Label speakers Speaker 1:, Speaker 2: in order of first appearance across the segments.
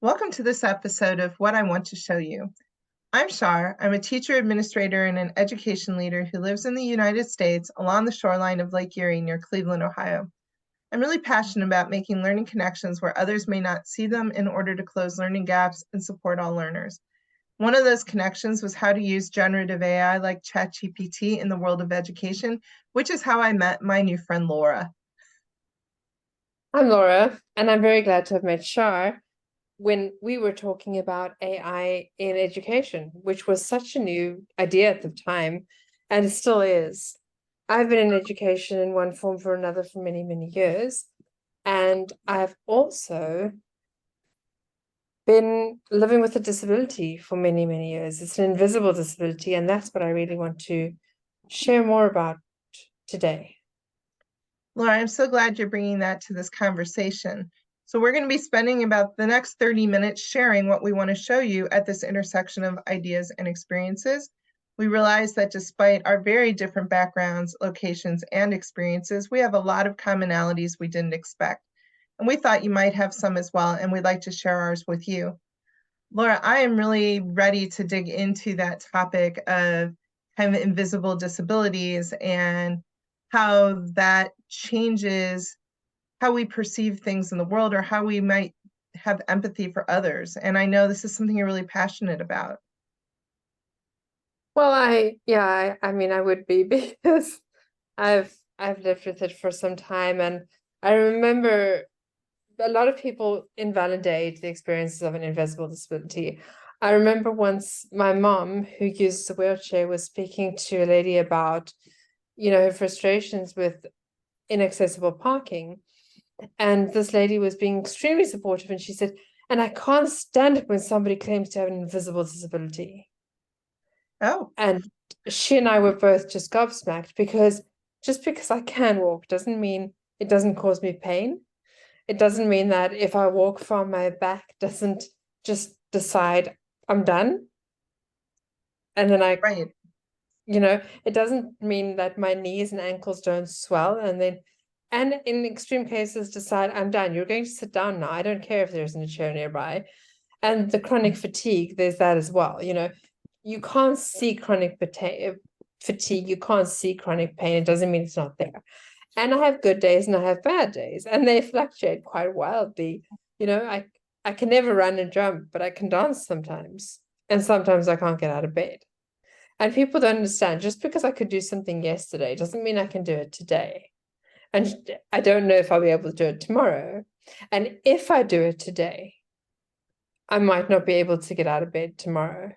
Speaker 1: Welcome to this episode of What I Want to Show You. I'm Char. I'm a teacher, administrator, and an education leader who lives in the United States along the shoreline of Lake Erie near Cleveland, Ohio. I'm really passionate about making learning connections where others may not see them in order to close learning gaps and support all learners. One of those connections was how to use generative AI like ChatGPT in the world of education, which is how I met my new friend Laura.
Speaker 2: I'm Laura, and I'm very glad to have met Char when we were talking about AI in education, which was such a new idea at the time, and it still is. I've been in education in one form or another for many, many years, and I've also been living with a disability for many, many years. It's an invisible disability, and that's what I really want to share more about today.
Speaker 1: Laura, I'm so glad you're bringing that to this conversation. So we're going to be spending about the next 30 minutes sharing what we want to show you at this intersection of ideas and experiences. We realize that despite our very different backgrounds, locations, and experiences, we have a lot of commonalities we didn't expect. And we thought you might have some as well, and we'd like to share ours with you. Laura, I am really ready to dig into that topic of kind of invisible disabilities and how that changes how we perceive things in the world or how we might have empathy for others. And I know this is something you're really passionate about.
Speaker 2: Well, I mean, I would be because I've lived with it for some time, and I remember a lot of people invalidate the experiences of an invisible disability. I remember once my mom, who uses a wheelchair, was speaking to a lady about, her frustrations with inaccessible parking. And this lady was being extremely supportive, and she said, and I can't stand it when somebody claims to have an invisible disability.
Speaker 1: Oh,
Speaker 2: And she and I were both just gobsmacked because just because I can walk doesn't mean it doesn't cause me pain. It doesn't mean that if I walk from my back doesn't just decide I'm done. And then
Speaker 1: right.
Speaker 2: it doesn't mean that my knees and ankles don't swell and in extreme cases decide I'm done. You're going to sit down now. I don't care if there isn't a chair nearby. And the chronic fatigue, there's that as well. You can't see chronic fatigue, you can't see chronic pain. It doesn't mean it's not there. And I have good days and I have bad days, and they fluctuate quite wildly. I can never run and jump, but I can dance sometimes. And sometimes I can't get out of bed. And people don't understand just because I could do something yesterday doesn't mean I can do it today. And I don't know if I'll be able to do it tomorrow. And if I do it today, I might not be able to get out of bed tomorrow.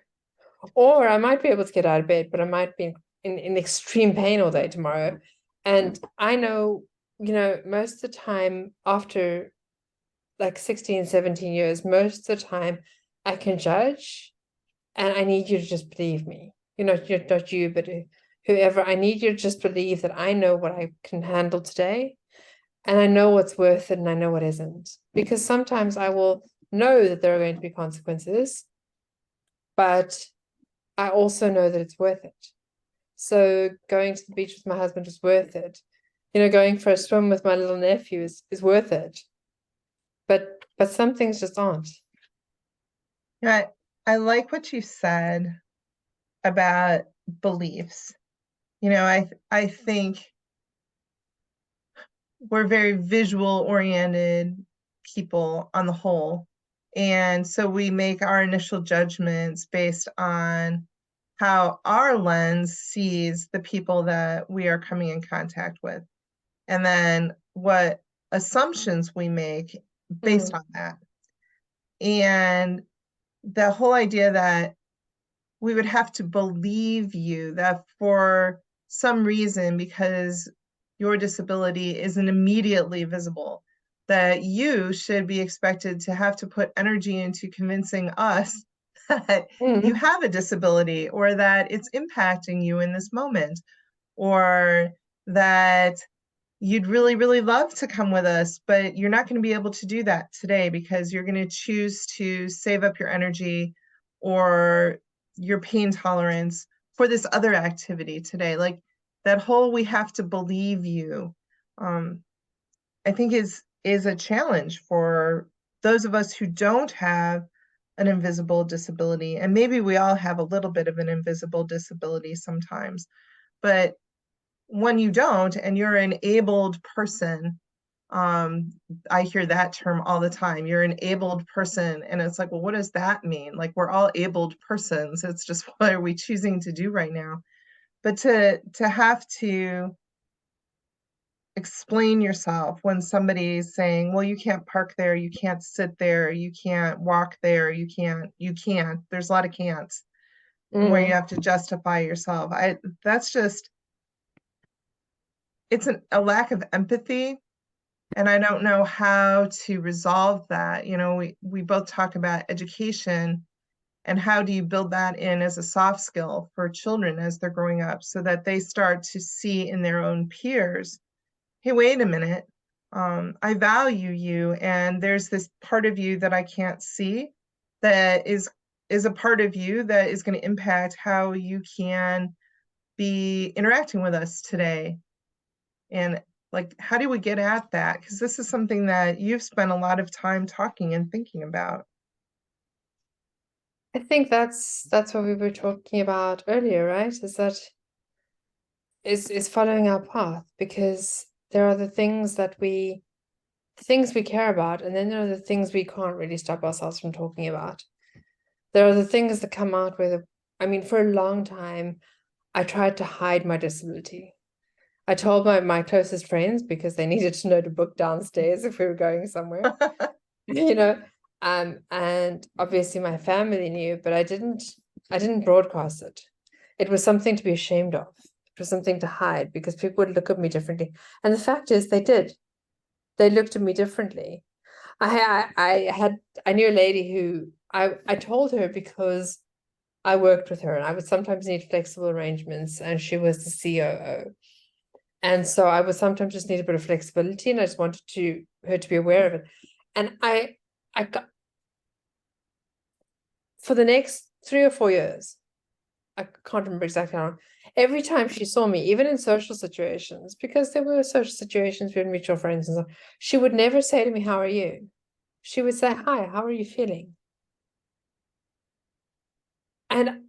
Speaker 2: Or I might be able to get out of bed, but I might be in extreme pain all day tomorrow. And I know, most of the time after like 16, 17 years, most of the time I can judge, and I need you to just believe me. Not you, but whoever. I need you to just believe that I know what I can handle today, and I know what's worth it and I know what isn't. Because sometimes I will know that there are going to be consequences, but I also know that it's worth it. So going to the beach with my husband was worth it. Going for a swim with my little nephew is worth it. But some things just aren't.
Speaker 1: Yeah, I like what you said about beliefs. I think we're very visual oriented people on the whole. And so we make our initial judgments based on how our lens sees the people that we are coming in contact with, and then what assumptions we make based
Speaker 2: Mm.
Speaker 1: on that. And the whole idea that we would have to believe you that for some reason, because your disability isn't immediately visible, that you should be expected to have to put energy into convincing us that you
Speaker 2: Mm.
Speaker 1: have a disability or that it's impacting you in this moment, or that you'd really, really love to come with us, but you're not going to be able to do that today because you're going to choose to save up your energy or your pain tolerance for this other activity today. Like that whole we have to believe you, I think is a challenge for those of us who don't have an invisible disability, and maybe we all have a little bit of an invisible disability sometimes, but when you don't and you're an abled person, I hear that term all the time. You're an abled person, and it's like, well, what does that mean? Like, we're all abled persons. It's just what are we choosing to do right now? But to have to explain yourself when somebody's saying, well, you can't park there, you can't sit there, you can't walk there, you can't. There's a lot of can'ts where you have to justify yourself. That's just, it's a lack of empathy, and I don't know how to resolve that. You know, we both talk about education, and how do you build that in as a soft skill for children as they're growing up so that they start to see in their own peers, hey, wait a minute, I value you, and there's this part of you that I can't see that is a part of you that is going to impact how you can be interacting with us today. And like, how do we get at that? Because this is something that you've spent a lot of time talking and thinking about.
Speaker 2: I think that's what we were talking about earlier, right? Is that is following our path, because there are the things we care about, and then there are the things we can't really stop ourselves from talking about. There are the things that come out with, I mean, for a long time, I tried to hide my disability. I told my closest friends because they needed to know to book downstairs if we were going somewhere, you know, and obviously my family knew, but I didn't broadcast it. It was something to be ashamed of. It was something to hide because people would look at me differently. And the fact is they did. They looked at me differently. I knew a lady who I told her because I worked with her and I would sometimes need flexible arrangements, and she was the COO. And so I would sometimes just need a bit of flexibility, and I just wanted her to be aware of it. And I got, for the next 3 or 4 years, I can't remember exactly how long, every time she saw me, even in social situations, because there were social situations, we had mutual friends and so, she would never say to me, how are you? She would say, hi, how are you feeling? And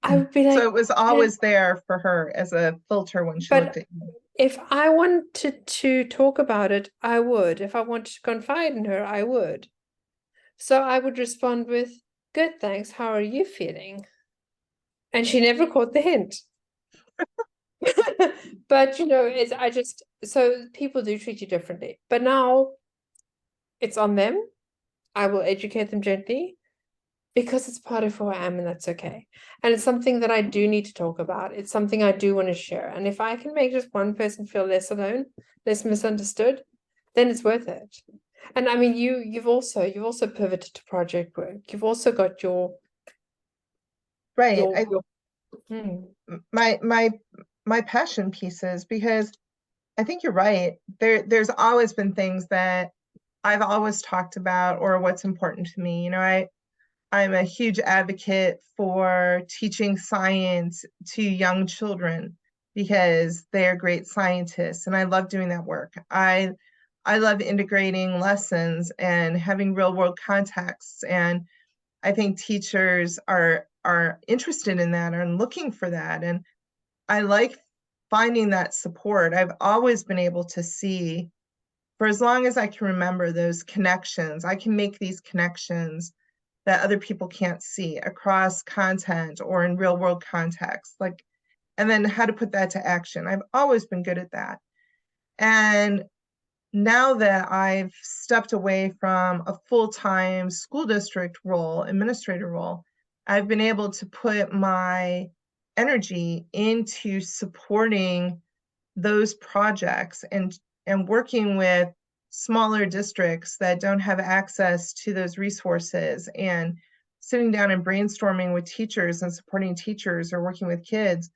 Speaker 2: I would be like,
Speaker 1: So it was always there for her as a filter when she looked
Speaker 2: but
Speaker 1: at you.
Speaker 2: if I wanted to talk about it, I would. If I wanted to confide in her, I would. So I would respond with, good, thanks. How are you feeling? And she never caught the hint. But you know, so people do treat you differently. But now it's on them. I will educate them gently because it's part of who I am, and that's okay. And it's something that I do need to talk about. It's something I do want to share. And if I can make just one person feel less alone, less misunderstood, then it's worth it. And I mean, you've also pivoted to project work. You've also got
Speaker 1: Right.
Speaker 2: your
Speaker 1: My passion pieces, because I think you're right. There's always been things that I've always talked about or what's important to me. You know, I'm a huge advocate for teaching science to young children because they're great scientists, and I love doing that work. I love integrating lessons and having real world contexts, and I think teachers are interested in that and looking for that. And I like finding that support. I've always been able to see, for as long as I can remember, those connections. I can make these connections that other people can't see across content or in real world context. Like, and then how to put that to action. I've always been good at that. And now that I've stepped away from a full-time school district role, administrator role, I've been able to put my energy into supporting those projects and working with smaller districts that don't have access to those resources, and sitting down and brainstorming with teachers and supporting teachers or working with kids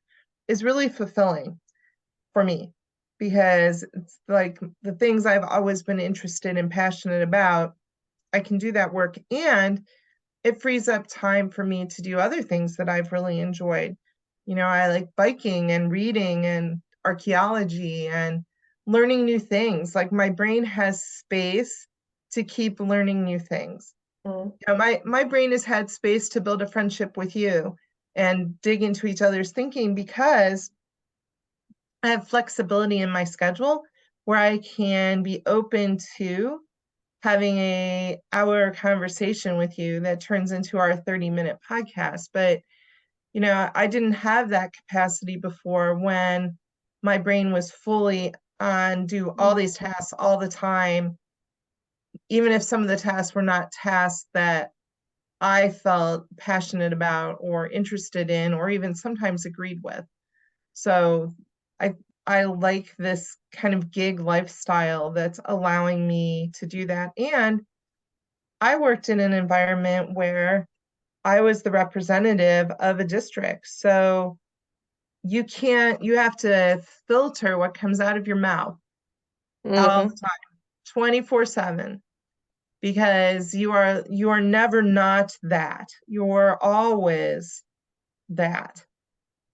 Speaker 1: is really fulfilling for me, because it's like the things I've always been interested and passionate about, I can do that work, and it frees up time for me to do other things that I've really enjoyed. You know, I like biking and reading and archaeology and learning new things. Like, my brain has space to keep learning new things.
Speaker 2: Mm.
Speaker 1: You know, my brain has had space to build a friendship with you and dig into each other's thinking because I have flexibility in my schedule where I can be open to having a hour conversation with you that turns into our 30-minute podcast. But, you know, I didn't have that capacity before when my brain was fully on do all these tasks all the time, even if some of the tasks were not tasks that I felt passionate about or interested in, or even sometimes agreed with. So I I like this kind of gig lifestyle that's allowing me to do that. And I worked in an environment where I was the representative of a district. So you have to filter what comes out of your mouth all
Speaker 2: Mm-hmm.
Speaker 1: the time, 24/7, because you are never not that. You're always that.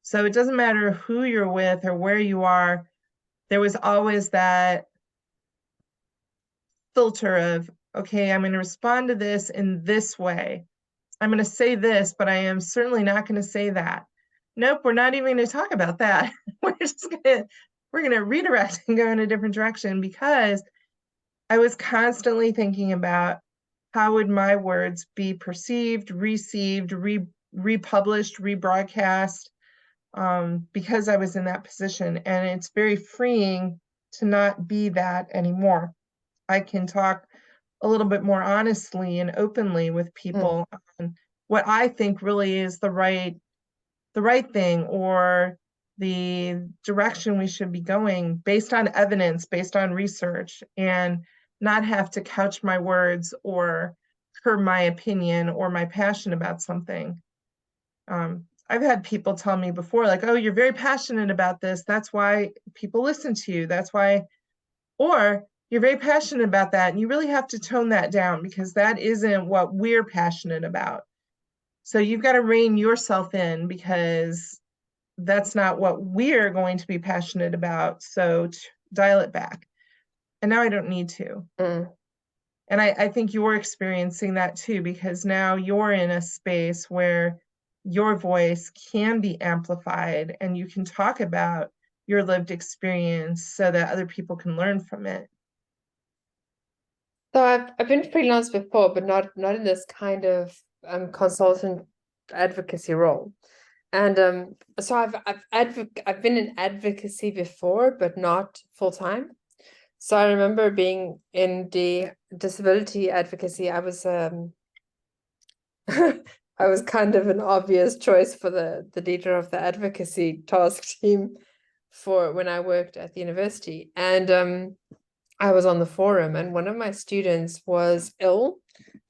Speaker 1: So it doesn't matter who you're with or where you are, there was always that filter of, okay, I'm going to respond to this in this way. I'm going to say this, but I am certainly not going to say that. Nope, we're not even going to talk about that. We're going to redirect and go in a different direction, because I was constantly thinking about how would my words be perceived, received, republished, rebroadcast, because I was in that position. And it's very freeing to not be that anymore. I can talk a little bit more honestly and openly with people on what I think really is the right thing, or the direction we should be going based on evidence, based on research, and not have to couch my words or curb my opinion or my passion about something. I've had people tell me before, like, oh, you're very passionate about this. That's why people listen to you. That's why, or you're very passionate about that. And you really have to tone that down because that isn't what we're passionate about. So you've got to rein yourself in because that's not what we're going to be passionate about. So dial it back. And now I don't need to.
Speaker 2: Mm.
Speaker 1: And I think you're experiencing that too, because now you're in a space where your voice can be amplified and you can talk about your lived experience so that other people can learn from it.
Speaker 2: So I've been freelance before, but not in this kind of consultant advocacy role. And so I've been in advocacy before, but not full time. So I remember being in the disability advocacy. I was I was kind of an obvious choice for the leader of the advocacy task team for when I worked at the university. And I was on the forum, and one of my students was ill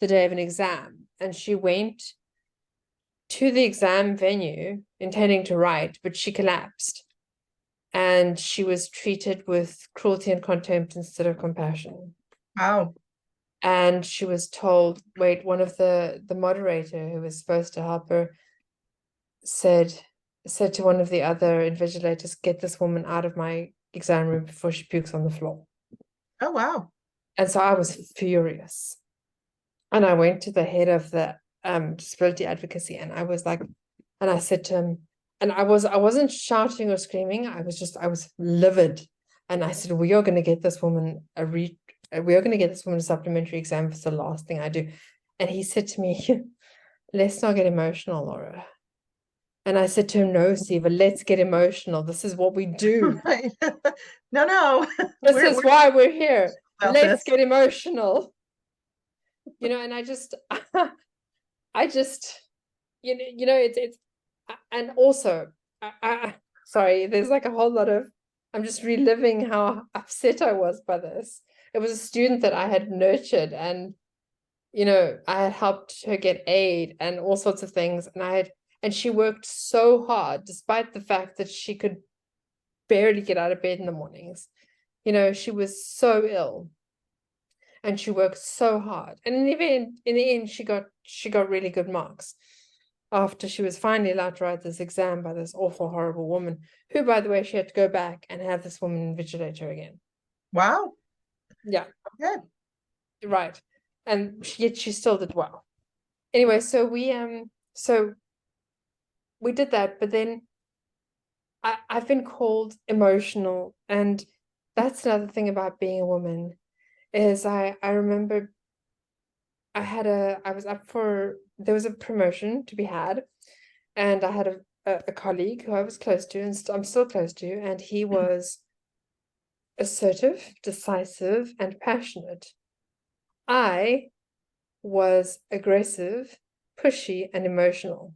Speaker 2: the day of an exam, and she went to the exam venue intending to write, but she collapsed, and she was treated with cruelty and contempt instead of compassion.
Speaker 1: Wow.
Speaker 2: And she was told, wait, one of the moderator who was supposed to help her said to one of the other invigilators, get this woman out of my exam room before she pukes on the floor.
Speaker 1: Oh, wow.
Speaker 2: And so I was furious. And I went to the head of the disability advocacy, and I was like, and I said to him, and I wasn't shouting or screaming, I was livid. And I said, we are going to get this woman a supplementary exam. It's the last thing I do. And he said to me, let's not get emotional, Laura. And I said to him, no, Siva, let's get emotional. This is what we do.
Speaker 1: Right. No.
Speaker 2: This is why we're here. Let's
Speaker 1: this.
Speaker 2: get emotional. And I just it's and also sorry, there's like a whole lot of, I'm just reliving how upset I was by this. It was a student that I had nurtured, and I had helped her get aid and all sorts of things, and she worked so hard despite the fact that she could barely get out of bed in the mornings. She was so ill, and she worked so hard, and in the end she got really good marks after she was finally allowed to write this exam by this awful, horrible woman, who, by the way, she had to go back and have this woman invigilate her again.
Speaker 1: Wow.
Speaker 2: Yeah.
Speaker 1: Good.
Speaker 2: right. And yet she still did well. Anyway, so we did that, but then I've been called emotional, and that's another thing about being a woman, is I remember I was up for, there was a promotion to be had, and I had a colleague who I was close to, and I'm still close to, and he was assertive, decisive, and passionate. I was aggressive, pushy, and emotional.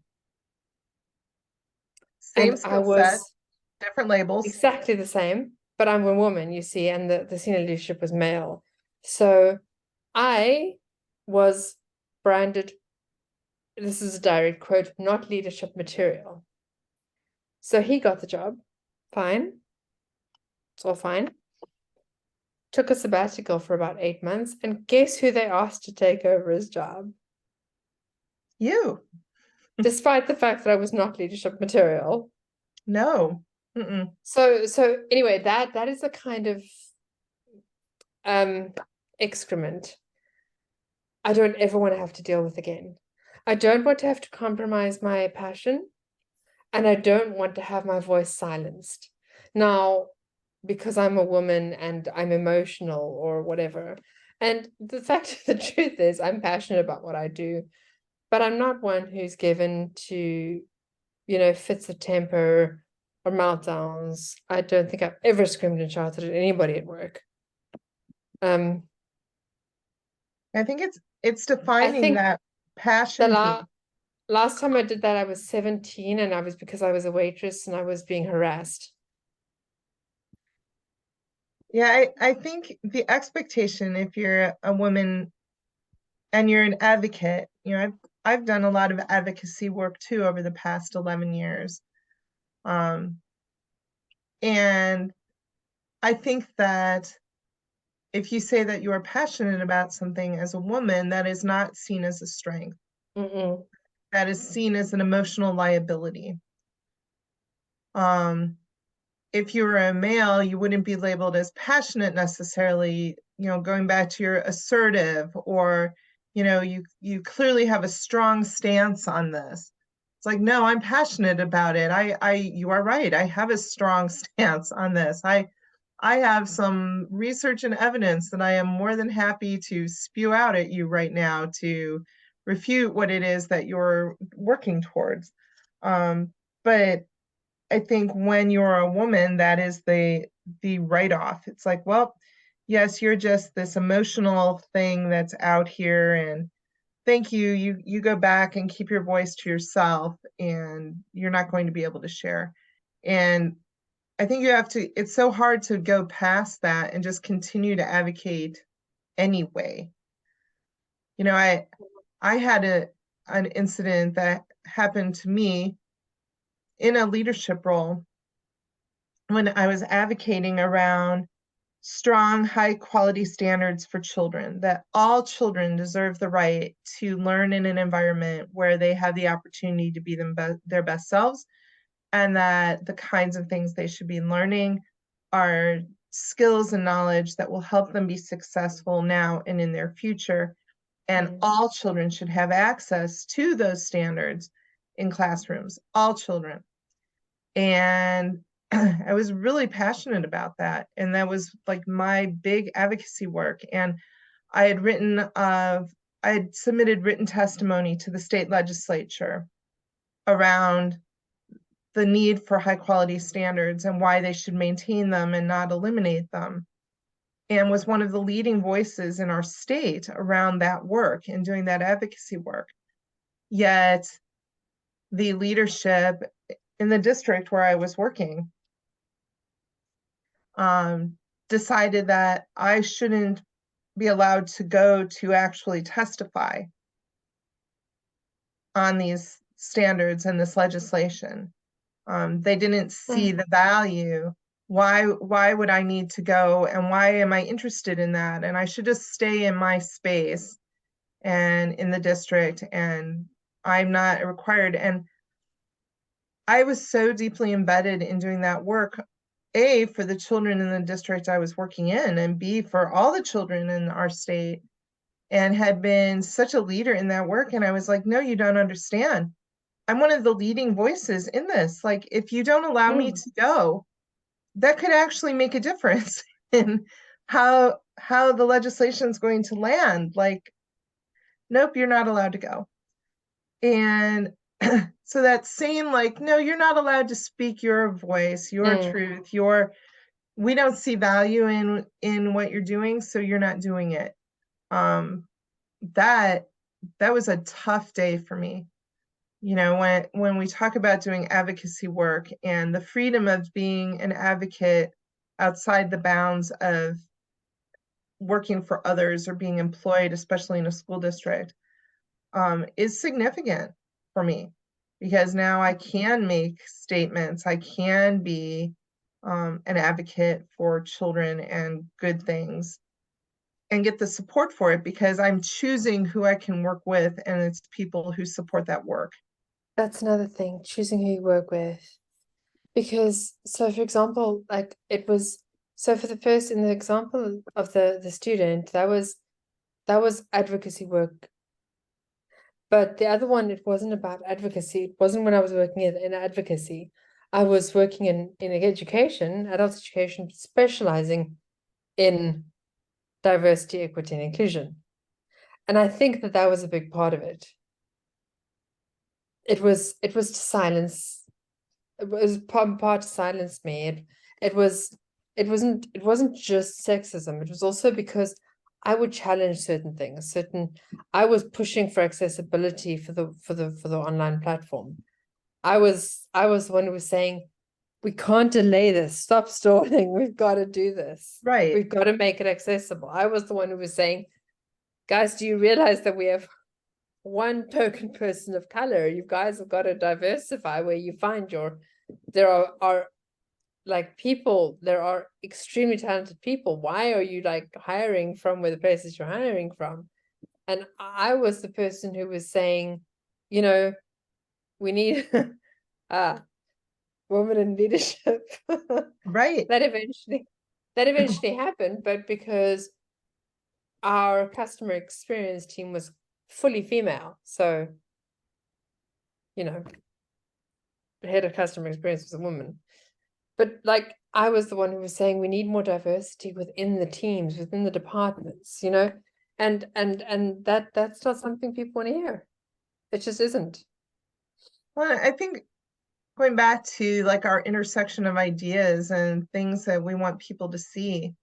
Speaker 1: Same
Speaker 2: And I
Speaker 1: skill set,
Speaker 2: was
Speaker 1: different labels.
Speaker 2: exactly the same, but I'm a woman, you see, and the senior leadership was male. So I was branded, this is a direct quote, not leadership material. So he got the job, fine, it's all fine. Took a sabbatical for about 8 months, and guess who they asked to take over his job?
Speaker 1: You.
Speaker 2: Despite the fact that I was not leadership material.
Speaker 1: No. Mm-mm.
Speaker 2: So anyway, that is a kind of excrement I don't ever want to have to deal with again. I don't want to have to compromise my passion, and I don't want to have my voice silenced. Now, because I'm a woman and I'm emotional or whatever. And the fact of the truth is, I'm passionate about what I do, but I'm not one who's given to, fits of temper or meltdowns. I don't think I've ever screamed and shouted at anybody at work.
Speaker 1: I think it's
Speaker 2: I
Speaker 1: defining
Speaker 2: think
Speaker 1: that
Speaker 2: the
Speaker 1: passion piece.
Speaker 2: last time I did that, I was 17, and I was because I was a waitress and I was being harassed.
Speaker 1: Yeah, I think the expectation, if you're a woman and you're an advocate, I've done a lot of advocacy work too over the past 11 years. And I think that if you say that you are passionate about something as a woman, that is not seen as a strength.
Speaker 2: Mm-mm.
Speaker 1: That is seen as an emotional liability. If you were a male, you wouldn't be labeled as passionate necessarily, going back to your assertive, or, you clearly have a strong stance on this. It's like, no, I'm passionate about it. You are right. I have a strong stance on this. I have some research and evidence that I am more than happy to spew out at you right now to refute what it is that you're working towards. But I think when you're a woman, that is the write-off. It's like, well, yes, you're just this emotional thing that's out here, and thank you. You go back and keep your voice to yourself, and you're not going to be able to share. And I think it's so hard to go past that and just continue to advocate anyway. I had an incident that happened to me in a leadership role when I was advocating around strong, high quality standards for children, that all children deserve the right to learn in an environment where they have the opportunity to be their best selves, and that the kinds of things they should be learning are skills and knowledge that will help them be successful now and in their future. And all children should have access to those standards in classrooms, all children. And I was really passionate about that. And that was like my big advocacy work. And I had I had submitted written testimony to the state legislature around the need for high quality standards and why they should maintain them and not eliminate them, and was one of the leading voices in our state around that work and doing that advocacy work. Yet the leadership in the district where I was working decided that I shouldn't be allowed to go to actually testify on these standards and this legislation. They didn't see the value. Why would I need to go, and why am I interested in that? And I should just stay in my space and in the district, and I'm not required. And I was so deeply embedded in doing that work, A, for the children in the district I was working in, and B, for all the children in our state, and had been such a leader in that work. And I was like, no, you don't understand. I'm one of the leading voices in this. Like, if you don't allow me to go, that could actually make a difference in how the legislation is going to land. Like, nope, you're not allowed to go. And so that same, like, no, you're not allowed to speak your voice, your truth, we don't see value in what you're doing, so you're not doing it. That was a tough day for me. You know, when we talk about doing advocacy work and the freedom of being an advocate outside the bounds of working for others or being employed, especially in a school district, is significant for me, because now I can make statements. I can be an advocate for children and good things and get the support for it, because I'm choosing who I can work with, and it's people who support that work.
Speaker 2: That's another thing, choosing who you work with. Because, so for example, like so for the first, in the example of the student, that was advocacy work. But the other one, it wasn't about advocacy. It wasn't when I was working in advocacy. I was working in education, adult education, specializing in diversity, equity, and inclusion. And I think that was a big part of it. It was to silence. It was part to silence me. It wasn't just sexism. It was also because I would challenge certain things. I was pushing for accessibility for the online platform. I was the one who was saying, we can't delay this. Stop stalling. We've got to do this.
Speaker 1: Right.
Speaker 2: We've got to make it accessible. I was the one who was saying, guys, do you realize that we have one token person of color? You guys have got to diversify where you find there are like people, there are extremely talented people. Why are you like hiring from where the places you're hiring from? And I was the person who was saying, you know, we need women in leadership.
Speaker 1: Right.
Speaker 2: That eventually happened, but because our customer experience team was fully female, so the head of customer experience was a woman. But like, I was the one who was saying we need more diversity within the teams, within the departments, and that's not something people want to hear. It just isn't.
Speaker 1: Well, I think going back to like our intersection of ideas and things that we want people to see,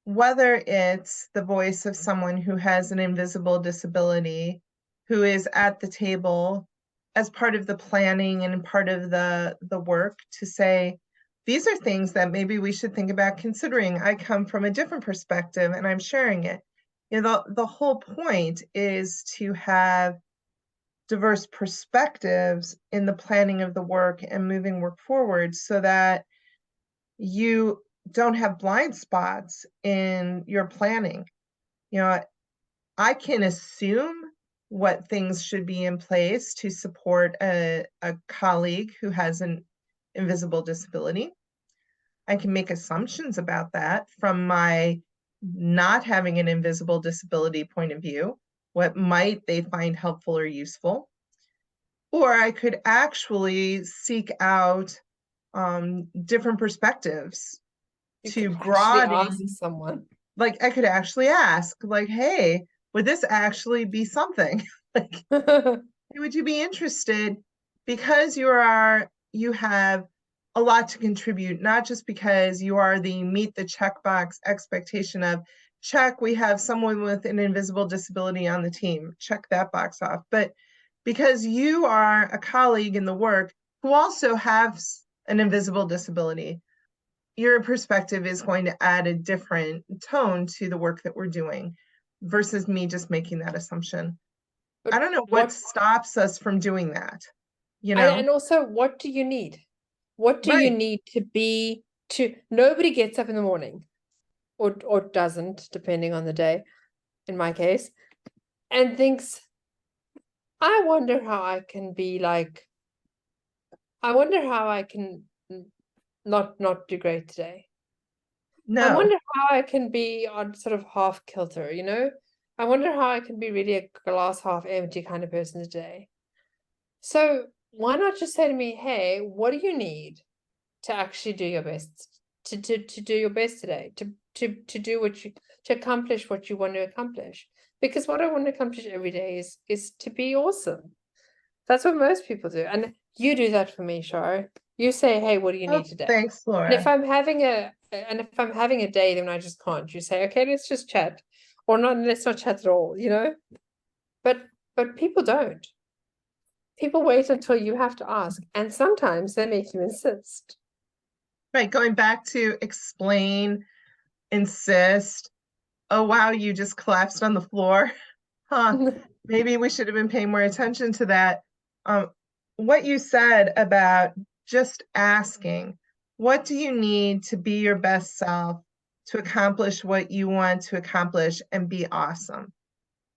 Speaker 1: whether it's the voice of someone who has an invisible disability, who is at the table as part of the planning and part of the work to say, these are things that maybe we should think about considering. I come from a different perspective and I'm sharing it. The whole point is to have diverse perspectives in the planning of the work and moving work forward, so that you don't have blind spots in your planning. I can assume what things should be in place to support a colleague who has an invisible disability. I can make assumptions about that from my not having an invisible disability point of view. What might they find helpful or useful? Or I could actually seek out different perspectives to broaden.
Speaker 2: Someone.
Speaker 1: Like, I could actually ask, like, hey, would this actually be something? Like, would you be interested? Because you have a lot to contribute, not just because you are the meet the checkbox expectation of, check, we have someone with an invisible disability on the team, check that box off, but because you are a colleague in the work who also has an invisible disability. Your perspective is going to add a different tone to the work that we're doing versus me just making that assumption.
Speaker 2: But
Speaker 1: I don't know what stops us from doing that,
Speaker 2: and also, what do you need? What do you
Speaker 1: Right.
Speaker 2: need nobody gets up in the morning, or doesn't, depending on the day, in my case, and thinks, I wonder how I can be like, I wonder how I can not do great today. I
Speaker 1: No.
Speaker 2: wonder how I can be on sort of half kilter, you know? I wonder how I can be really a glass half empty kind of person today. So why not just say to me, hey, what do you need to actually do your best, to do your best today, to do what you, to accomplish what you want to accomplish? Because what I want to accomplish every day is to be awesome. That's what most people do. And you do that for me, Char. You say, hey, what do you
Speaker 1: Oh,
Speaker 2: need today?
Speaker 1: thanks,
Speaker 2: And if
Speaker 1: Laura.
Speaker 2: I'm having a day, then I just can't. You say, okay, let's just chat. Or not, let's not chat at all, you know? But people don't. People wait until you have to ask. And sometimes they make you insist.
Speaker 1: Right, going back to explain, insist. Oh, wow, you just collapsed on the floor. Huh. Maybe we should have been paying more attention to that. What you said about just asking, what do you need to be your best self, to accomplish what you want to accomplish and be awesome?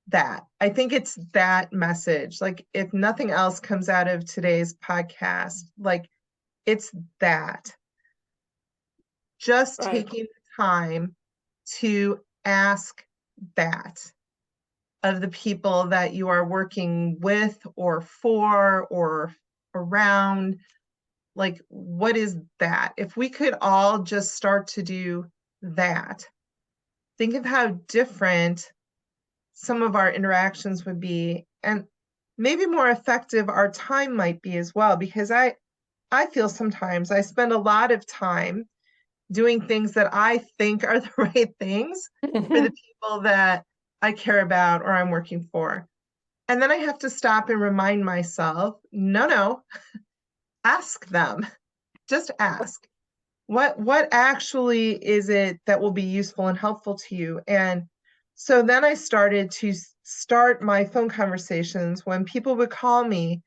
Speaker 1: That. I think it's that message. Like, if nothing else comes out of today's podcast, like, it's that. Just
Speaker 2: Right.
Speaker 1: taking the time to ask that of the people that you are working with or for or around. Like, what is that? If we could all just start to do that, think of how different some of our interactions would be, and maybe more effective our time might be as well. Because I feel sometimes I spend a lot of time doing things that I think are the right things for the people that I care about or I'm working for. And then I have to stop and remind myself, no, ask them. Just ask. What actually is it that will be useful and helpful to you? And so then I started to start my phone conversations when people would call me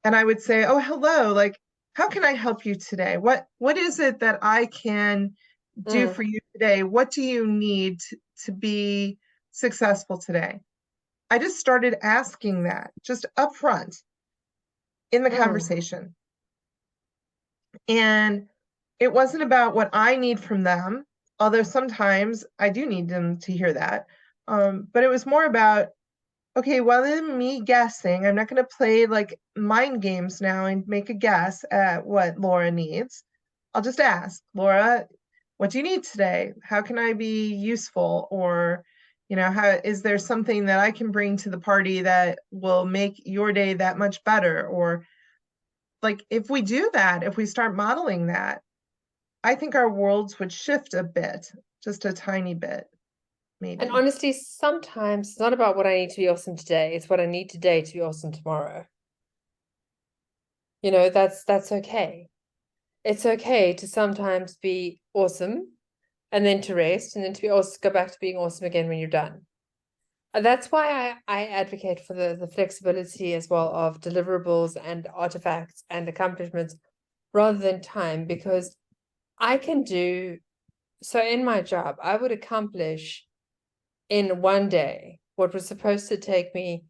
Speaker 1: and I would say, "Oh, hello, like how can I help you today? What is it that I can do
Speaker 2: Mm,
Speaker 1: for you today? What do you need to be successful today?" I just started asking that just upfront in the
Speaker 2: mm.
Speaker 1: conversation. And it wasn't about what I need from them, although sometimes I do need them to hear that. But it was more about, okay, well, than me guessing, I'm not going to play like mind games now and make a guess at what Laura needs. I'll just ask, Laura, what do you need today? How can I be useful? Or, how is there something that I can bring to the party that will make your day that much better? Or like if we do that, if we start modeling that, I think our worlds would shift a bit, just a tiny bit,
Speaker 2: And
Speaker 1: maybe.
Speaker 2: honestly, sometimes it's not about what I need to be awesome today. It's what I need today to be awesome tomorrow. You know, that's okay. It's okay to sometimes be awesome and then to rest and then to be also go back to being awesome again when you're done. And that's why I advocate for the flexibility as well of deliverables and artifacts and accomplishments rather than time, because I can do so in my job, I would accomplish in one day what was supposed to take me,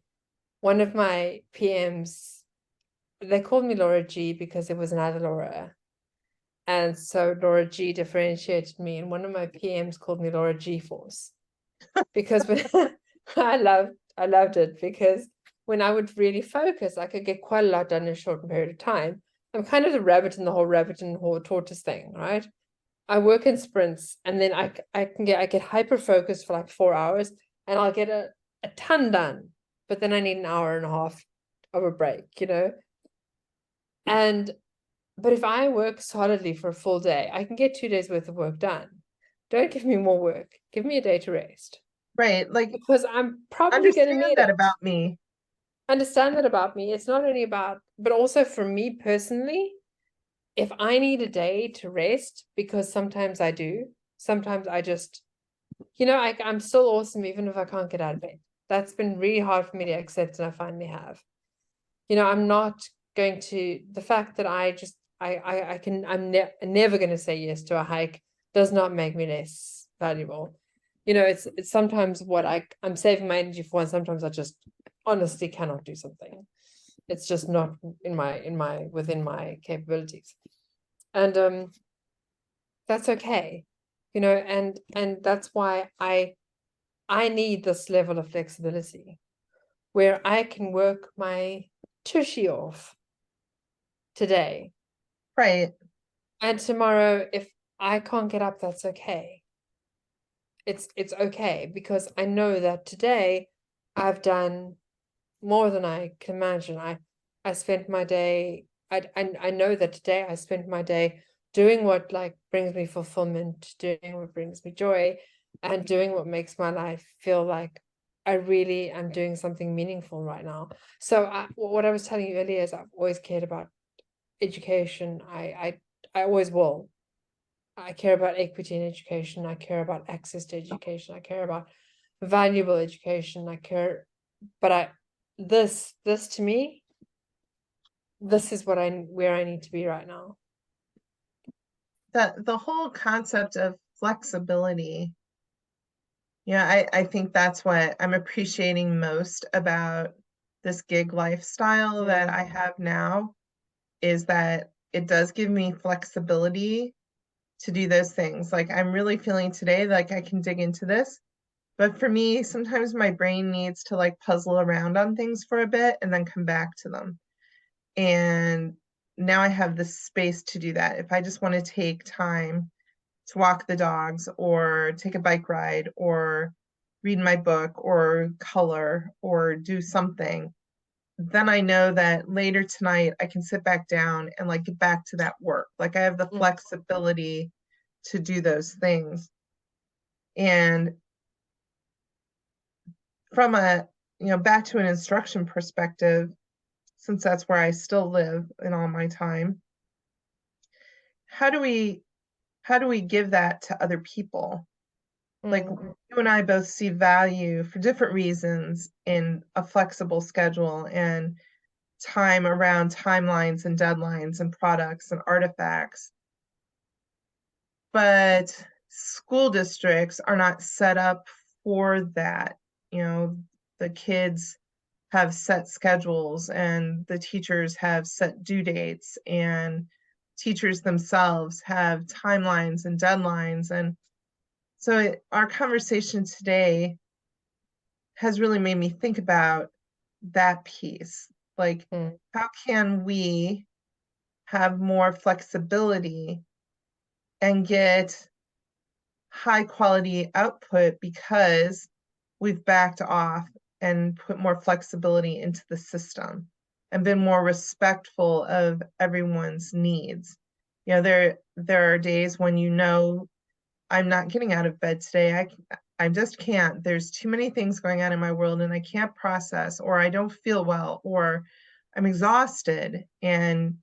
Speaker 2: one of my PMs, they called me Laura G because it was another Laura. And so Laura G differentiated me, and one of my PMs called me Laura G Force because when I loved it because when I would really focus, I could get quite a lot done in a short period of time. I'm kind of the rabbit in the whole rabbit and whole tortoise thing, right? I work in sprints and then I get hyper focused for like 4 hours and I'll get a ton done, but then I need an hour and a half of a break, you know? And but if I work solidly for a full day, I can get 2 days worth of work done. Don't give me more work. Give me a day to rest
Speaker 1: Right. Like,
Speaker 2: because I'm probably going to
Speaker 1: understand
Speaker 2: need
Speaker 1: that
Speaker 2: it.
Speaker 1: about me.
Speaker 2: Understand that about me. It's not only about, but also for me personally, if I need a day to rest, because sometimes I do, sometimes I just, I'm still awesome even if I can't get out of bed. That's been really hard for me to accept, and I finally have. I'm not going to, the fact that I'm never going to say yes to a hike does not make me less valuable. It's sometimes what I'm saving my energy for, and sometimes I just honestly cannot do something. It's just not within my capabilities. And that's okay. you know, and that's why I need this level of flexibility where I can work my tushy off today,
Speaker 1: Right.
Speaker 2: and tomorrow if I can't get up, that's okay. It's okay, because I know that today I've done more than I can imagine. I spent my day, I know that today I spent my day doing what like brings me fulfillment, doing what brings me joy, and doing what makes my life feel like I really am doing something meaningful right now. So what I was telling you earlier is I've always cared about education. I always will. I care about equity in education. I care about access to education. I care about valuable education. I care, but this to me, this is what where I need to be right now.
Speaker 1: That the whole concept of flexibility, yeah, I think that's what I'm appreciating most about this gig lifestyle that I have now, is that it does give me flexibility to do those things. Like I'm really feeling today like I can dig into this. But for me, sometimes my brain needs to like puzzle around on things for a bit and then come back to them. And now I have the space to do that. If I just want to take time to walk the dogs or take a bike ride or read my book or color or do something, then I know that later tonight I can sit back down and like get back to that work. Like I have the flexibility to do those things. And from a, back to an instruction perspective, since that's where I still live in all my time, how do we give that to other people? Like you and I both see value for different reasons in a flexible schedule and time around timelines and deadlines and products and artifacts. But school districts are not set up for that. The kids have set schedules and the teachers have set due dates and teachers themselves have timelines and deadlines. And so our conversation today has really made me think about that piece. Like, how can we have more flexibility and get high quality output because we've backed off and put more flexibility into the system and been more respectful of everyone's needs. There are days when I'm not getting out of bed today. I just can't. There's too many things going on in my world and I can't process, or I don't feel well, or I'm exhausted. And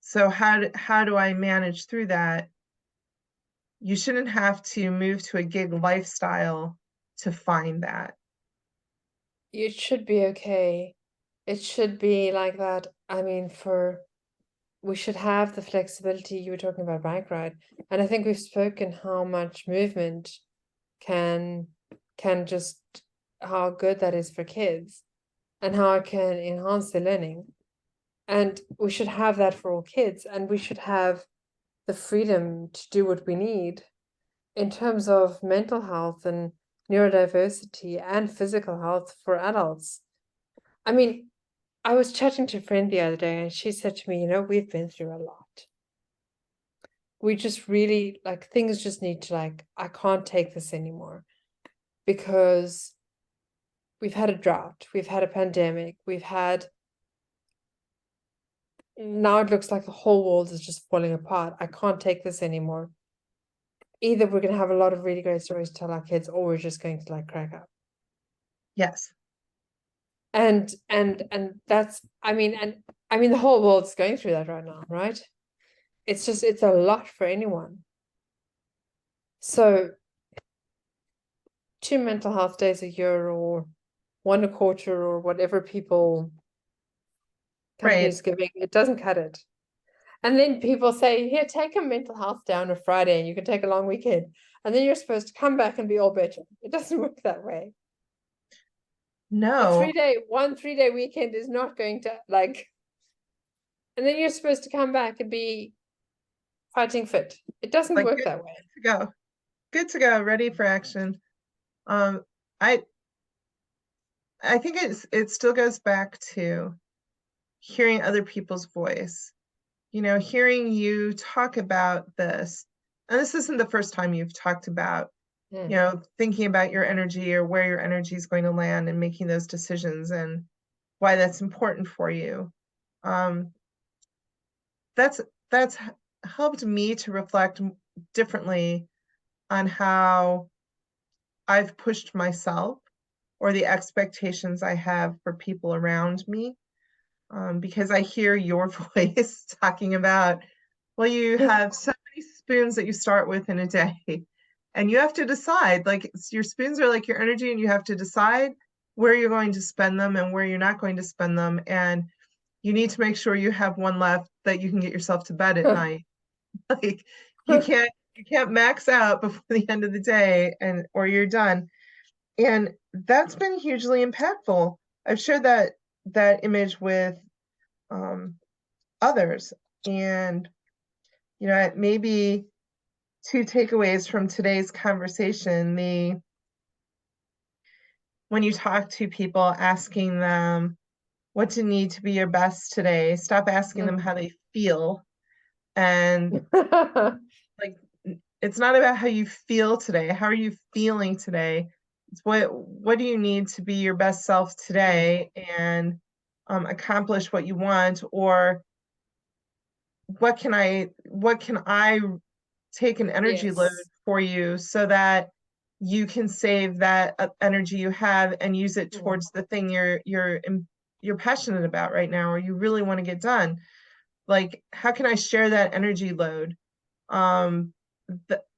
Speaker 1: so how do I manage through that? You shouldn't have to move to a gig lifestyle to find that.
Speaker 2: It should be okay. It should be like that. I mean, we should have the flexibility. You were talking about bike ride, and I think we've spoken how much movement can just, how good that is for kids and how it can enhance their learning. And we should have that for all kids, and we should have the freedom to do what we need in terms of mental health and neurodiversity and physical health for adults. I mean, I was chatting to a friend the other day and she said to me, we've been through a lot. We just really, like, things just need to, like, I can't take this anymore because we've had a drought, we've had a pandemic, now it looks like the whole world is just falling apart. I can't take this anymore. Either we're going to have a lot of really great stories to tell our kids, or we're just going to like crack up.
Speaker 1: Yes.
Speaker 2: And that's, I mean the whole world's going through that right now, right? It's a lot for anyone. So 2 mental health days a year or 1 a quarter or whatever companies giving, it doesn't cut it. And then people say, here, take a mental health day on a Friday and you can take a long weekend. And then you're supposed to come back and be all better. It doesn't work that way.
Speaker 1: No.
Speaker 2: One 3-day weekend is not going to, like, and then you're supposed to come back and be fighting fit. It doesn't work that way.
Speaker 1: Go. good to go, ready for action. Um, I think it still goes back to hearing other people's voice. You know, hearing you talk about this, and this isn't the first time you've talked about, you know, thinking about your energy or where your energy is going to land and making those decisions and why that's important for you. Um, that's helped me to reflect differently on how I've pushed myself or the expectations I have for people around me. Because I hear your voice talking about, well, you have so many spoons that you start with in a day, and you have to decide, like, your spoons are like your energy, and you have to decide where you're going to spend them and where you're not going to spend them. And you need to make sure you have one left that you can get yourself to bed at night. Like, you can't max out before the end of the day or you're done. And that's been hugely impactful. I've shared that image with um, others. And, you know, maybe two takeaways from today's conversation, when you talk to people, asking them what to need to be your best today, stop asking them how they feel. And like, it's not about how you feel today. How are you feeling today? It's what do you need to be your best self today and accomplish what you want, or what can I take an energy load
Speaker 2: Yes.
Speaker 1: for you so that you can save that energy you have and use it towards the thing you're passionate about right now, or you really want to get done. Like, how can I share that energy load?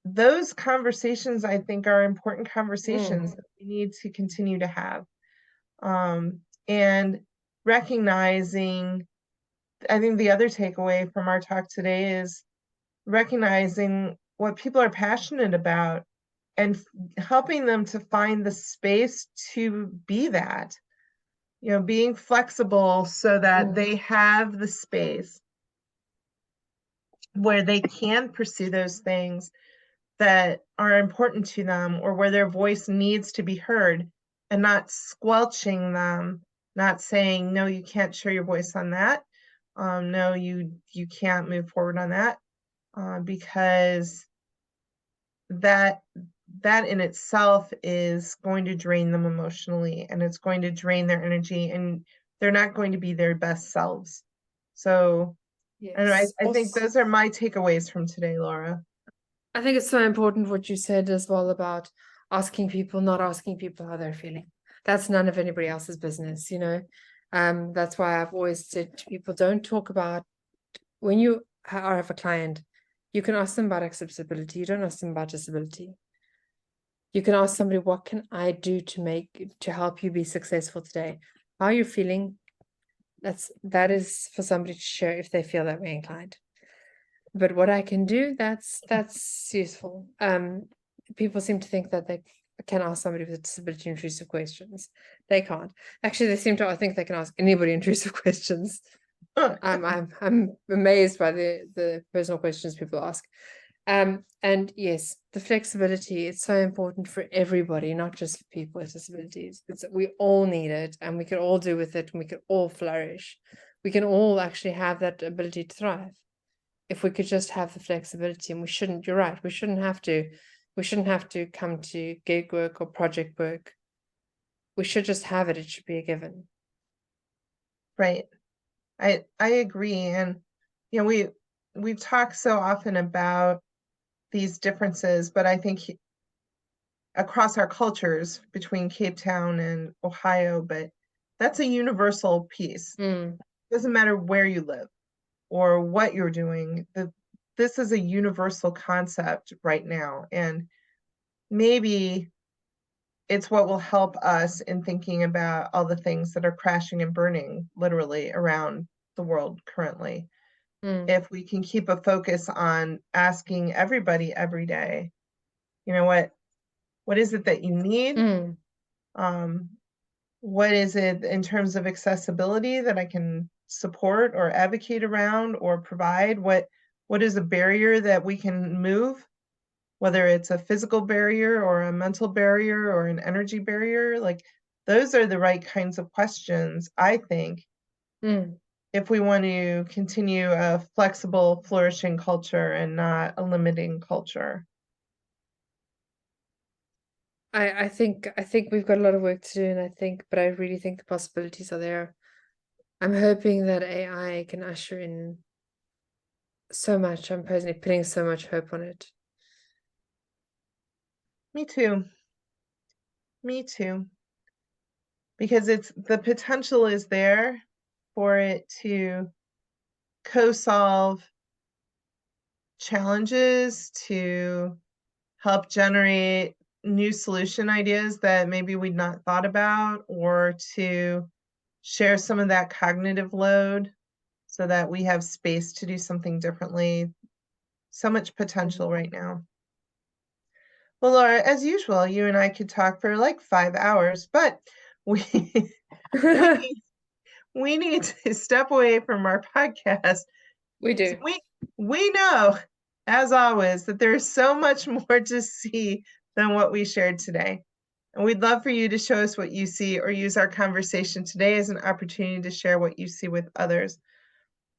Speaker 1: Those conversations, I think, are important conversations that we need to continue to have. And recognizing, I think the other takeaway from our talk today is recognizing what people are passionate about and helping them to find the space to be that, you know, being flexible so that they have the space where they can pursue those things that are important to them, or where their voice needs to be heard, and not squelching them, not saying, no, you can't share your voice on that. No, you can't move forward on that, because that in itself is going to drain them emotionally, and it's going to drain their energy, and they're not going to be their best selves. So I don't know,
Speaker 2: Yes.
Speaker 1: I think those are my takeaways from today, Laura.
Speaker 2: I think it's so important what you said as well about not asking people how they're feeling. That's none of anybody else's business, you know. That's why I've always said to people, don't talk about when you have a client, you can ask them about accessibility, you don't ask them about disability. You can ask somebody, what can I do to help you be successful today? How are you feeling? That is for somebody to share if they feel that way inclined. But what I can do, that's useful. People seem to think that they can ask somebody with a disability intrusive questions. They can't. Actually, they seem to think they can ask anybody intrusive questions. I'm amazed by the personal questions people ask. And yes, the flexibility, it's so important for everybody, not just for people with disabilities. We all need it, and we can all do with it, and we can all flourish. We can all actually have that ability to thrive if we could just have the flexibility. And you're right, we shouldn't have to come to gig work or project work. We should just have it. It should be a given.
Speaker 1: Right. I agree. And, you know, we've talked so often about these differences, but I think across our cultures between Cape Town and Ohio, but that's a universal piece. It doesn't matter where you live or what you're doing. This is a universal concept right now. And maybe it's what will help us in thinking about all the things that are crashing and burning literally around the world currently. If we can keep a focus on asking everybody every day, you know, what is it that you need? What is it in terms of accessibility that I can support or advocate around or provide? What is a barrier that we can move? whether it's a physical barrier or a mental barrier or an energy barrier. Like, those are the right kinds of questions, I think, if we want to continue a flexible, flourishing culture and not a limiting culture.
Speaker 2: I think we've got a lot of work to do, and but I really think the possibilities are there. I'm hoping that AI can usher in so much. I'm personally putting so much hope on it.
Speaker 1: Me too. Me too. Because the potential is there for it to co-solve challenges, to help generate new solution ideas that maybe we'd not thought about, or to share some of that cognitive load so that we have space to do something differently. So much potential right now. Well, Laura, as usual, you and I could talk for like 5 hours, but we we need to step away from our podcast.
Speaker 2: We do.
Speaker 1: We know, as always, that there's so much more to see than what we shared today. And we'd love for you to show us what you see, or use our conversation today as an opportunity to share what you see with others.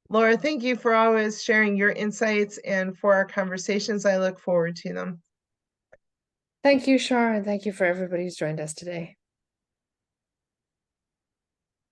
Speaker 1: Laura, thank you for always sharing your insights, and for our conversations. I look forward to them.
Speaker 2: Thank you, Char, and thank you for everybody who's joined us today.